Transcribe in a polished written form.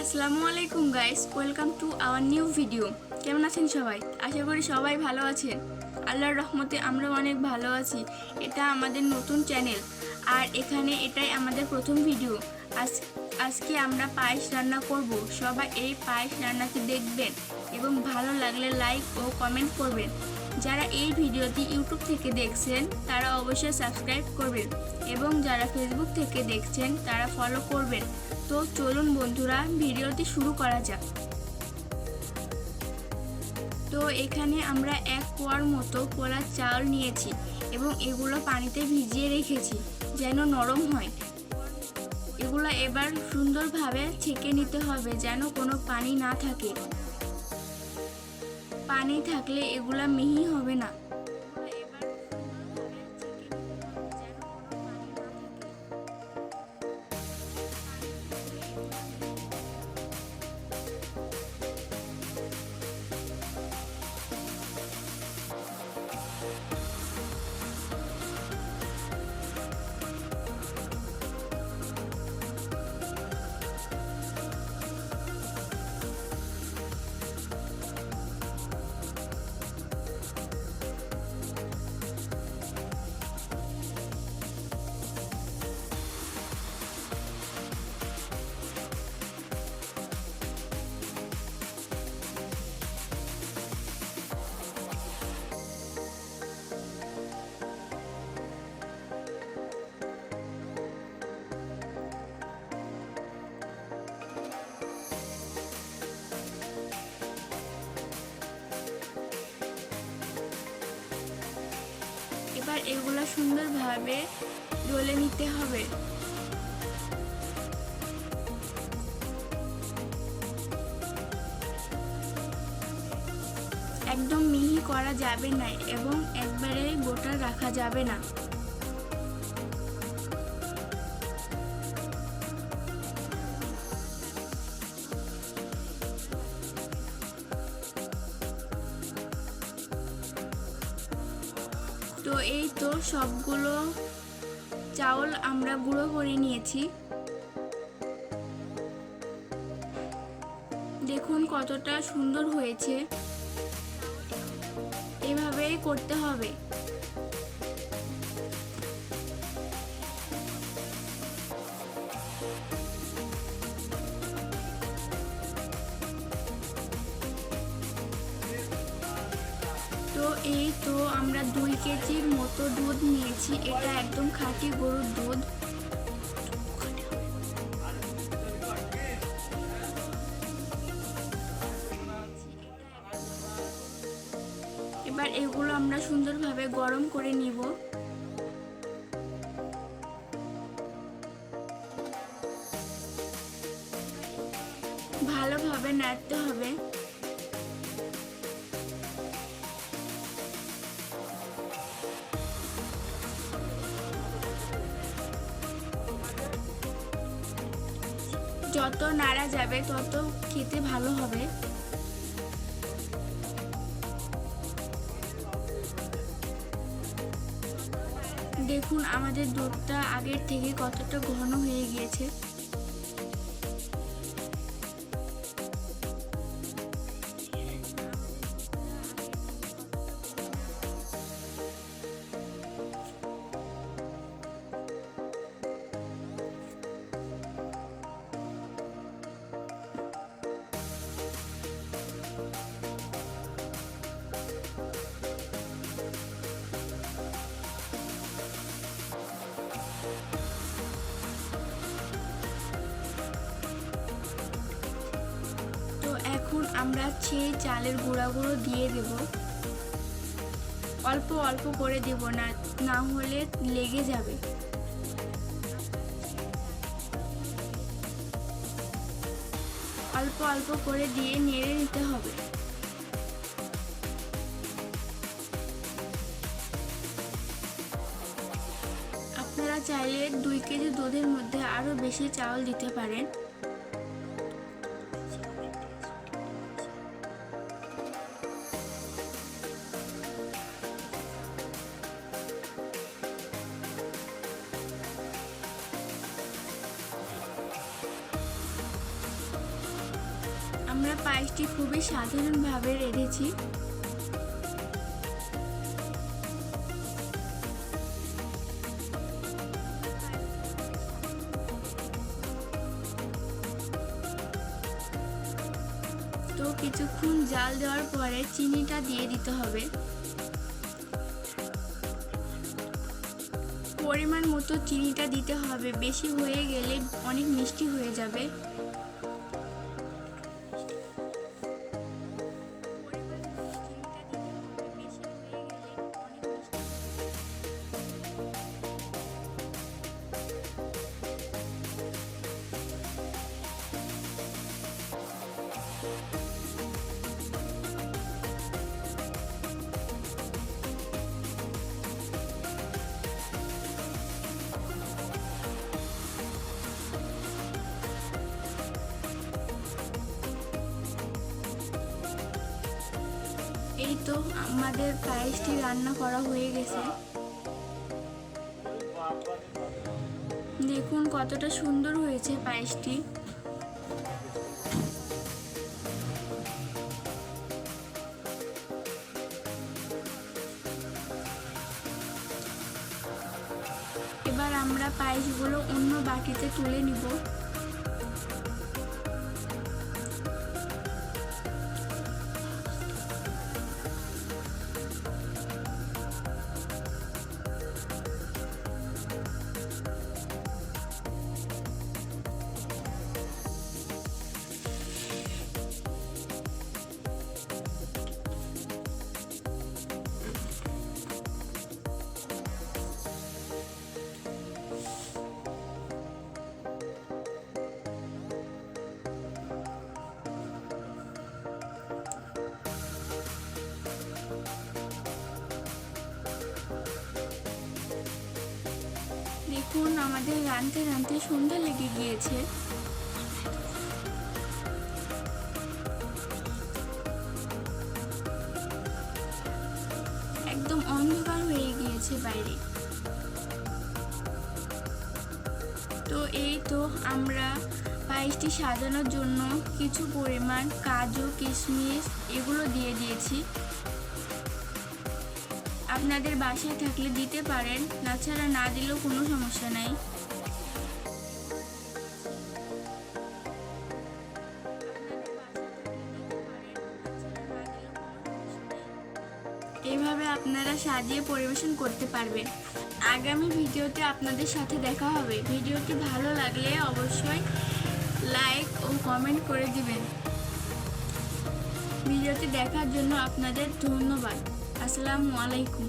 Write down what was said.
আসসালামু আলাইকুম guys, welcome to our new video. কেমন আছেন সবাই? আশা করি সবাই ভালো আছেন। আল্লাহর রহমতে আমরা অনেক ভালো আছি। এটা আমাদের নতুন চ্যানেল, আর এটাই আমাদের প্রথম ভিডিও। আজকে আমরা পায়েস রান্না করব। সবাই এই পায়েস রান্নাটি দেখবেন এবং ভালো লাগলে লাইক ও কমেন্ট করবেন। যারা এই ভিডিওটি ইউটিউব থেকে দেখছেন তারা অবশ্যই সাবস্ক্রাইব করবেন, এবং যারা ফেসবুক থেকে দেখছেন তারা ফলো করবেন। তো চলুন বন্ধুরা, ভিডিওটি শুরু করা যাক। তো এখানে আমরা 1 পোয়ার মতো পোলা চাল নিয়েছি এবং এগুলো পানিতে ভিজিয়ে রেখেছি যেন নরম হয়। এগুলো এবার সুন্দরভাবে ছেঁকে নিতে হবে যেন কোনো পানি না থাকে। পানি থাকলে এগুলা মিহি হবে না। এবার এগুলো সুন্দরভাবে ডলে নিতে হবে। একদম মিহি করা যাবে না এবং একবারে গোটা রাখা যাবে না। তো এই তো সবগুলো চাউল আমরা গুঁড়ো করে নিয়েছি। দেখুন কতটা সুন্দর হয়েছে। এভাবেই করতে হবে। তো এই তো আমরা 2 কেজির মতো দুধ নিয়েছি। এটা একদম খাঁটি গরুর দুধ। এবার এগুলো আমরা সুন্দরভাবে গরম করে নিব। ভালোভাবে নাড়তে হবে। যত নাড়া যাবে তত খেতে ভালো হবে। দেখুন আমাদের দুধটা আগের থেকে কতটা ঘন হয়ে গিয়েছে। এখন আমরা সেই চালের গুঁড়াগুলো দিয়ে দেব। অল্প অল্প করে দেব, না হলে লেগে যাবে। অল্প অল্প করে দিয়ে নেড়ে নিতে হবে। আপনারা চাইলে 2 কেজি দুধের মধ্যে আরো বেশি চাউল দিতে পারেন। আমরা পায়েসটি খুবই সাধারণভাবে রেঁধেছি। তো কিছুক্ষণ জাল দেওয়ার পরে চিনিটা দিয়ে দিতে হবে। পরিমাণ মতো চিনিটা দিতে হবে, বেশি হয়ে গেলে অনেক মিষ্টি হয়ে যাবে। এই তো আমাদের পায়েসটি রান্না করা হয়ে গেছে। দেখুন কতটা সুন্দর হয়েছে পায়েসটি। এবার আমরা পায়েসগুলো অন্য বাটিতে তুলে নিব। দেখুন আমাদের রাঁধতে রাঁধতে সন্ধ্যা লেগে গিয়েছে। একদম অন্ধকার হয়ে গিয়েছে বাইরে। তো এই তো আমরা পায়েসটি সাজানোর জন্য কিছু পরিমাণ কাজু, কিশমিশ এগুলো দিয়ে দিয়েছি। আপনাদের বাসায় থাকলে দিতে পারেন, তাছাড়া না দিলেও কোনো সমস্যা নাই। এইভাবে আপনারা সাজিয়ে পরিবেশন করতে পারবেন। আগামী ভিডিওতে আপনাদের সাথে দেখা হবে। ভিডিওটি ভালো লাগলে অবশ্যই লাইক ও কমেন্ট করে দিবেন। ভিডিওটি দেখার জন্য আপনাদের ধন্যবাদ। আসসালামু আলাইকুম।